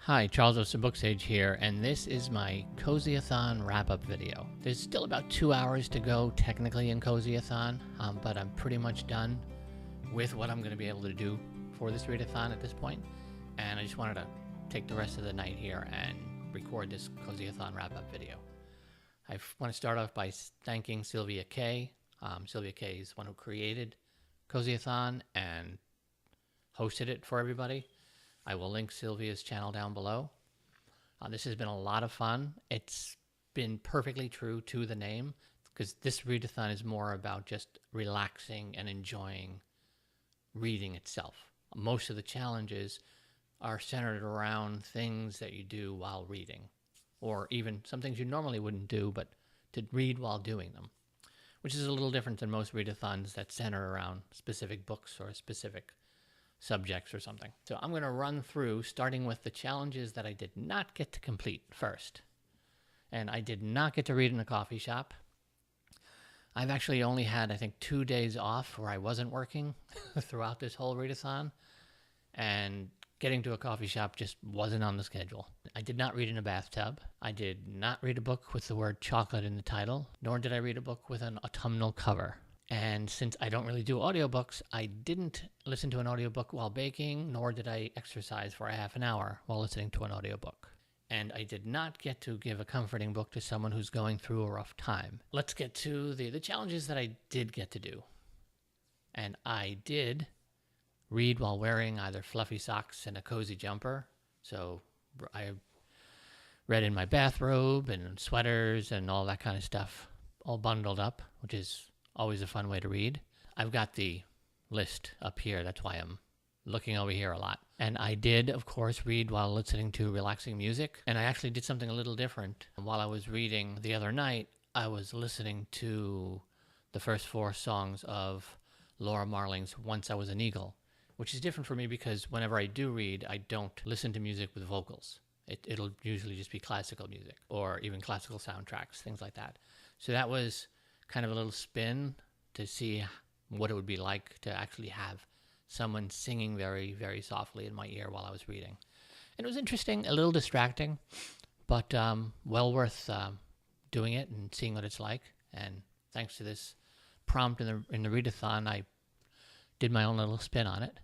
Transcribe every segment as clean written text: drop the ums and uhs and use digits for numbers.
Hi, Charles of Booksage here, and this is my Cozyathon wrap-up video. There's still about 2 hours to go technically in Cozyathon, but I'm pretty much done with what I'm going to be able to do for this readathon at this point, and I just wanted to take the rest of the night here and record this Cozyathon wrap-up video. I want to start off by thanking Silvia Kay. Silvia Kay is the one who created Cozyathon and hosted it for everybody. I will link Silvia's channel down below. This has been a lot of fun. It's been perfectly true to the name because this readathon is more about just relaxing and enjoying reading itself. Most of the challenges are centered around things that you do while reading, or even some things you normally wouldn't do, but to read while doing them, which is a little different than most readathons that center around specific books or specific subjects or something. So I'm going to run through, starting with the challenges that I did not get to complete first. And I did not get to read in a coffee shop. I've actually only had, I think, 2 days off where I wasn't working throughout this whole readathon. And getting to a coffee shop just wasn't on the schedule. I did not read in a bathtub. I did not read a book with the word chocolate in the title, nor did I read a book with an autumnal cover. And since I don't really do audiobooks, I didn't listen to an audiobook while baking, nor did I exercise for a half an hour while listening to an audiobook. And I did not get to give a comforting book to someone who's going through a rough time. Let's get to the challenges that I did get to do. And I did read while wearing either fluffy socks and a cozy jumper. So I read in my bathrobe and sweaters and all that kind of stuff, all bundled up, which is always a fun way to read. I've got the list up here. That's why I'm looking over here a lot. And I did, of course, read while listening to relaxing music. And I actually did something a little different. While I was reading the other night, I was listening to the first 4 songs of Laura Marling's Once I Was an Eagle, which is different for me because whenever I do read, I don't listen to music with vocals. It'll usually just be classical music or even classical soundtracks, things like that. So that was kind of a little spin to see what it would be like to actually have someone singing very, very softly in my ear while I was reading. And it was interesting, a little distracting, but well worth doing it and seeing what it's like. And thanks to this prompt in the readathon, I did my own little spin on it.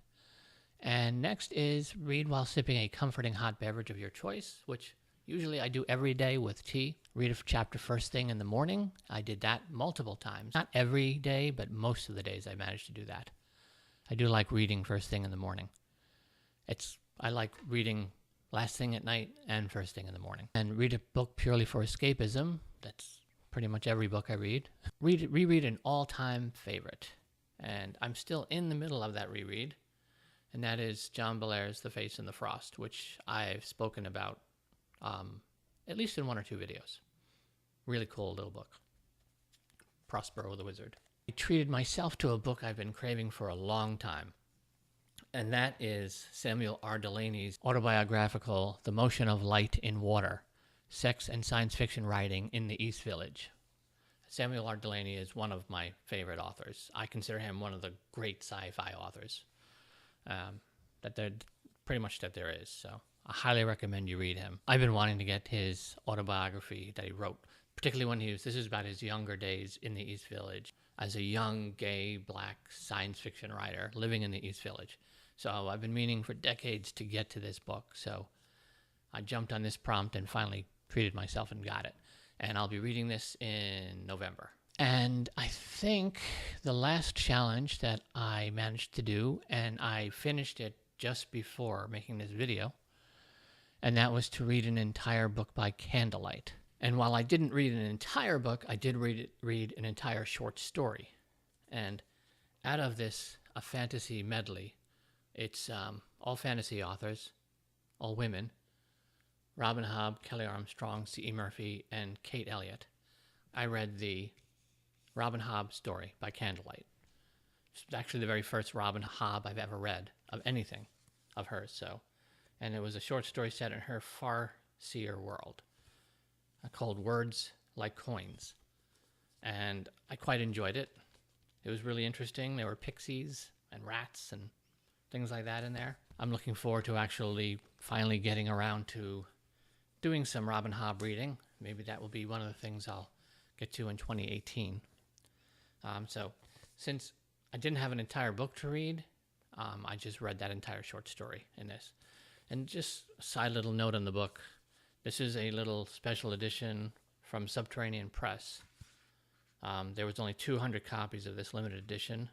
And next is read while sipping a comforting hot beverage of your choice, which usually I do every day with tea. Read a chapter first thing in the morning. I did that multiple times. Not every day, but most of the days I managed to do that. I do like reading first thing in the morning. I like reading last thing at night and first thing in the morning. And read a book purely for escapism. That's pretty much every book I read. Reread an all-time favorite. And I'm still in the middle of that reread. And that is John Bellairs' The Face in the Frost, which I've spoken about at least in 1 or 2 videos. Really cool little book. Prospero the Wizard. I treated myself to a book I've been craving for a long time, and that is Samuel R. Delany's autobiographical The Motion of Light in Water, Sex and Science Fiction Writing in the East Village. Samuel R. Delany is one of my favorite authors. I consider him one of the great sci-fi authors that there is. So I highly recommend you read him. I've been wanting to get his autobiography that he wrote, particularly when this is about his younger days in the East Village as a young, gay, black science fiction writer living in the East Village. So I've been meaning for decades to get to this book. So I jumped on this prompt and finally treated myself and got it. And I'll be reading this in November. And I think the last challenge that I managed to do, and I finished it just before making this video, and that was to read an entire book by candlelight. And while I didn't read an entire book, I did read an entire short story. And out of this, a fantasy medley, it's all fantasy authors, all women, Robin Hobb, Kelly Armstrong, C.E. Murphy, and Kate Elliott. I read the Robin Hobb story by candlelight. It's actually the very first Robin Hobb I've ever read of anything of hers. And it was a short story set in her far-seer world called Words Like Coins. And I quite enjoyed it. It was really interesting. There were pixies and rats and things like that in there. I'm looking forward to actually finally getting around to doing some Robin Hobb reading. Maybe that will be one of the things I'll get to in 2018. So since I didn't have an entire book to read, I just read that entire short story in this. And just a side little note on the book. This is a little special edition from Subterranean Press. There was only 200 copies of this limited edition,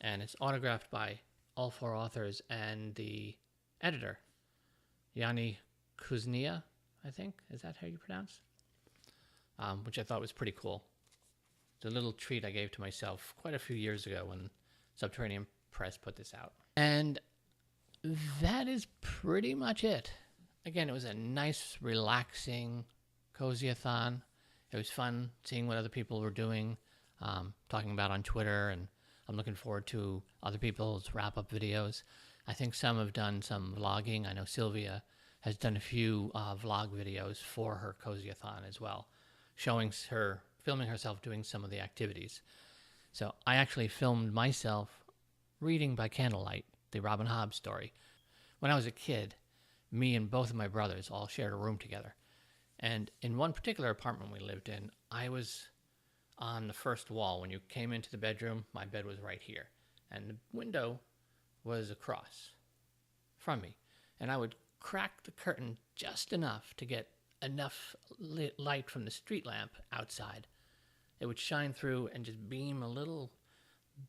and it's autographed by all 4 authors and the editor, Yanni Kuznia, I think. Is that how you pronounce? Which I thought was pretty cool. It's a little treat I gave to myself quite a few years ago when Subterranean Press put this out. And that is pretty much it. Again, it was a nice, relaxing Cozyathon. It was fun seeing what other people were doing, talking about on Twitter, and I'm looking forward to other people's wrap-up videos. I think some have done some vlogging. I know Silvia has done a few vlog videos for her Cozyathon as well, filming herself doing some of the activities. So I actually filmed myself reading by candlelight, the Robin Hobb story. When I was a kid, me and both of my brothers all shared a room together. And in one particular apartment we lived in, I was on the first wall. When you came into the bedroom, my bed was right here. And the window was across from me. And I would crack the curtain just enough to get enough light from the street lamp outside. It would shine through and just beam a little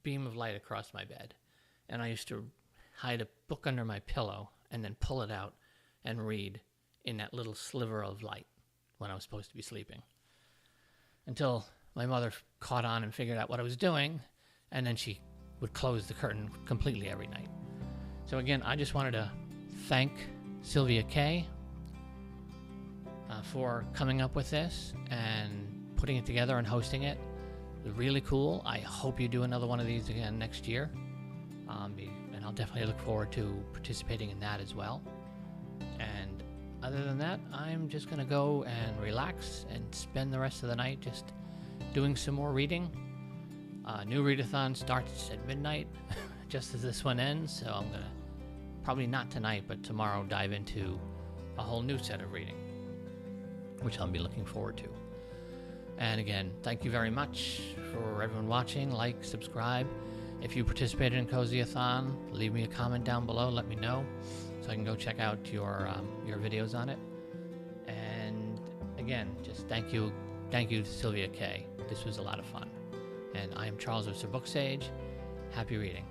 beam of light across my bed. And I used to hide a book under my pillow and then pull it out and read in that little sliver of light when I was supposed to be sleeping. Until my mother caught on and figured out what I was doing, and then she would close the curtain completely every night. So again, I just wanted to thank Silvia Kay for coming up with this and putting it together and hosting it. It was really cool. I hope you do another one of these again next year. And I'll definitely look forward to participating in that as well. And other than that, I'm just going to go and relax and spend the rest of the night just doing some more reading. New readathon starts at midnight, just as this one ends, so I'm going to, probably not tonight, but tomorrow, dive into a whole new set of reading, which I'll be looking forward to. And again, thank you very much for everyone watching. Like, subscribe. If you participated in Cozyathon, leave me a comment down below. Let me know so I can go check out your videos on it. And again, just thank you to Silvia Kay. This was a lot of fun. And I am Charles of Sir Book Sage. Happy reading.